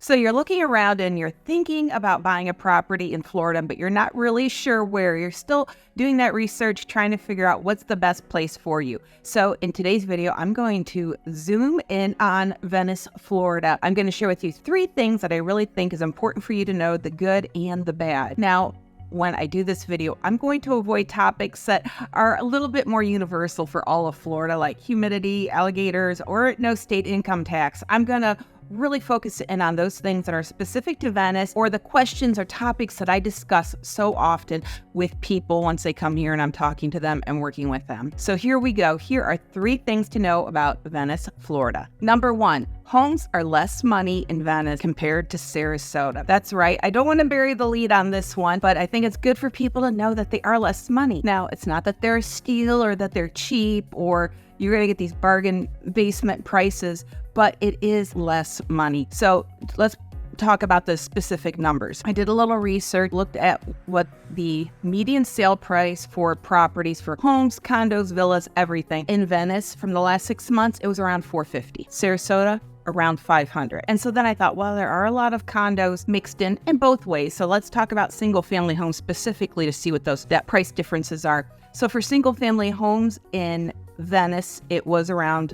So you're looking around and you're thinking about buying a property in Florida, but you're not really sure where. You're still doing that research, trying to figure out what's the best place for you. So in today's video, I'm going to zoom in on Venice, Florida. I'm going to share with you 3 things that I really think is important for you to know, the good and the bad. Now, when I do this video, I'm going to avoid topics that are a little bit more universal for all of Florida, like humidity, alligators, or no state income tax. I'm going to really focus in on those things that are specific to Venice, or the questions or topics that I discuss so often with people once they come here and I'm talking to them and working with them. So here we go. Here are 3 things to know about Venice, Florida. Number 1, homes are less money in Venice compared to Sarasota. That's right. I don't want to bury the lead on this one, but I think it's good for people to know that they are less money. Now, it's not that they're a steal or that they're cheap or you're going to get these bargain basement prices, but it is less money. So let's talk about the specific numbers. I did a little research, looked at what the median sale price for properties for homes, condos, villas, everything in Venice from the last 6 months, it was around $450. Sarasota, around $500. And so then I thought, well, there are a lot of condos mixed in both ways. So let's talk about single family homes specifically to see what those price differences are. So for single family homes in Venice, it was around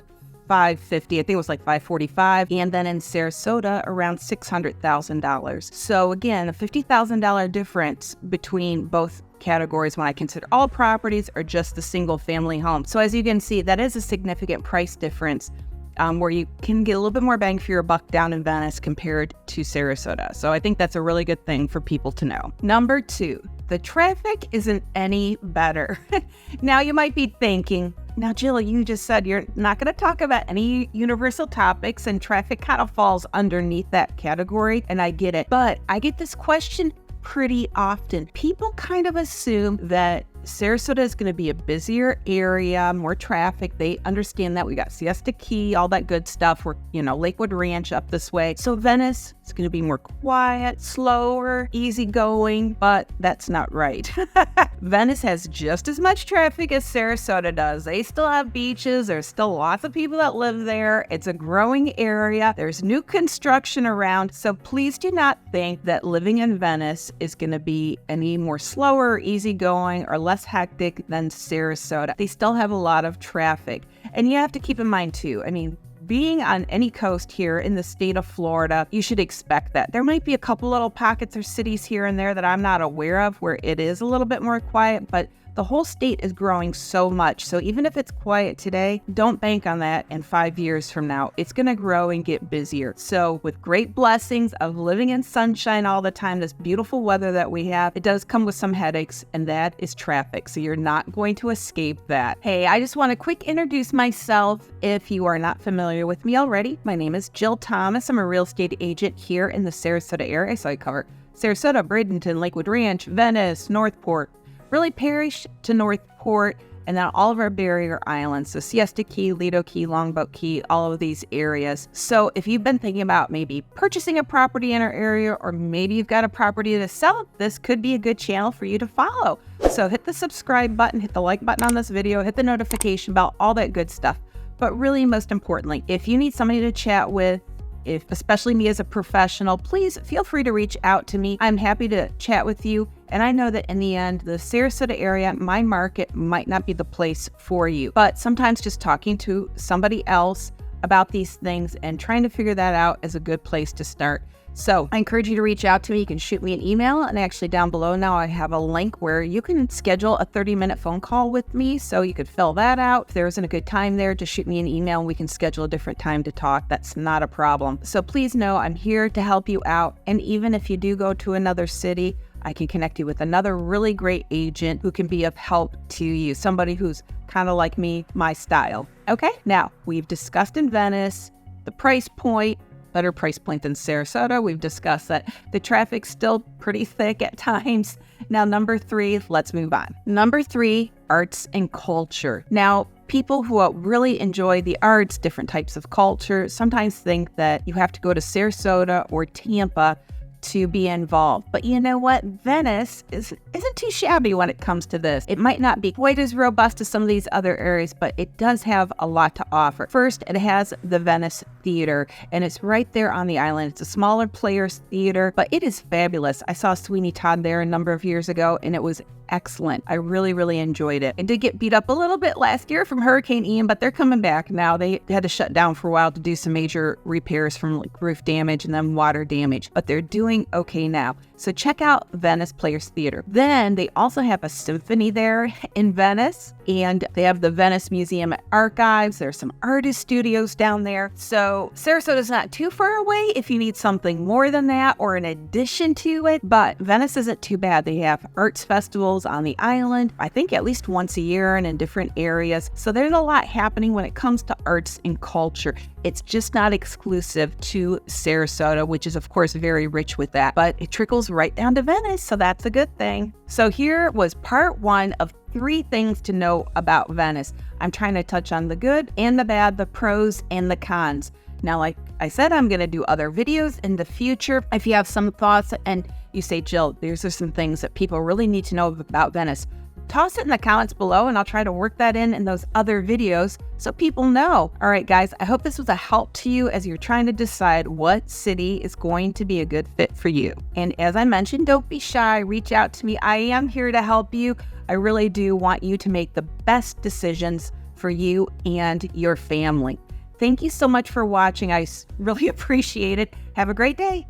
$550. I think it was like $545. And then in Sarasota, around $600,000. So again, a $50,000 difference between both categories when I consider all properties or just the single family home. So as you can see, that is a significant price difference where you can get a little bit more bang for your buck down in Venice compared to Sarasota. So I think that's a really good thing for people to know. Number 2, the traffic isn't any better. Now you might be thinking, now Jill, you just said you're not going to talk about any universal topics, and traffic kind of falls underneath that category, and I get it. But I get this question pretty often. People kind of assume that Sarasota is going to be a busier area, more traffic. They understand that. We got Siesta Key, all that good stuff. We're, Lakewood Ranch up this way. So Venice is going to be more quiet, slower, easygoing, but that's not right. Venice has just as much traffic as Sarasota does. They still have beaches. There's still lots of people that live there. It's a growing area. There's new construction around. So please do not think that living in Venice is going to be any more slower, easygoing, or less hectic than Sarasota. They still have a lot of traffic. And you have to keep in mind too, being on any coast here in the state of Florida, you should expect that. There might be a couple little pockets or cities here and there that I'm not aware of where it is a little bit more quiet, but the whole state is growing so much. So even if it's quiet today, don't bank on that in 5 years from now. It's going to grow and get busier. So with great blessings of living in sunshine all the time, this beautiful weather that we have, it does come with some headaches, and that is traffic. So you're not going to escape that. Hey, I just want to quick introduce myself if you are not familiar with me already. My name is Jill Thomas. I'm a real estate agent here in the Sarasota area. So I cover Sarasota, Bradenton, Lakewood Ranch, Venice, Northport, really parish to Northport, and then all of our barrier islands. So Siesta Key, Lido Key, Longboat Key, all of these areas. So if you've been thinking about maybe purchasing a property in our area, or maybe you've got a property to sell, this could be a good channel for you to follow. So hit the subscribe button, hit the like button on this video, hit the notification bell, all that good stuff. But really, most importantly, if you need somebody to chat with, especially me as a professional, please feel free to reach out to me. I'm happy to chat with you. And I know that in the end, the Sarasota area, my market, might not be the place for you. But sometimes just talking to somebody else about these things and trying to figure that out is a good place to start. So I encourage you to reach out to me. You can shoot me an email, and actually down below now I have a link where you can schedule a 30-minute phone call with me. So you could fill that out. If there isn't a good time there, just shoot me an email and we can schedule a different time to talk. That's not a problem. So please know I'm here to help you out. And even if you do go to another city, I can connect you with another really great agent who can be of help to you. Somebody who's kind of like me, my style. Okay, now we've discussed in Venice the price point, better price point than Sarasota. We've discussed that the traffic's still pretty thick at times. Now, number 3, let's move on. Number 3, arts and culture. Now, people who really enjoy the arts, different types of culture, sometimes think that you have to go to Sarasota or Tampa to be involved. But you know what? Venice isn't too shabby when it comes to this. It might not be quite as robust as some of these other areas, but it does have a lot to offer. First, it has the Venice Theater, and it's right there on the island. It's a smaller players theater, but it is fabulous. I saw Sweeney Todd there a number of years ago, and it was excellent. I really, really enjoyed it. It did get beat up a little bit last year from Hurricane Ian, but they're coming back now. They had to shut down for a while to do some major repairs from like roof damage and then water damage, but they're doing okay now. So check out Venice Players Theater. Then they also have a symphony there in Venice, and they have the Venice Museum and Archives. There's some artist studios down there. So Sarasota's not too far away if you need something more than that or in addition to it, but Venice isn't too bad. They have arts festivals on the island, I think at least once a year and in different areas. So there's a lot happening when it comes to arts and culture. It's just not exclusive to Sarasota, which is of course very rich with that, but it trickles right down to Venice, so that's a good thing. So here was part 1 of 3 things to know about Venice. I'm trying to touch on the good and the bad, the pros and the cons. Now, like I said, I'm going to do other videos in the future. If you have some thoughts and you say, Jill, these are some things that people really need to know about Venice, toss it in the comments below and I'll try to work that in those other videos so people know. All right, guys, I hope this was a help to you as you're trying to decide what city is going to be a good fit for you. And as I mentioned, don't be shy. Reach out to me. I am here to help you. I really do want you to make the best decisions for you and your family. Thank you so much for watching. I really appreciate it. Have a great day.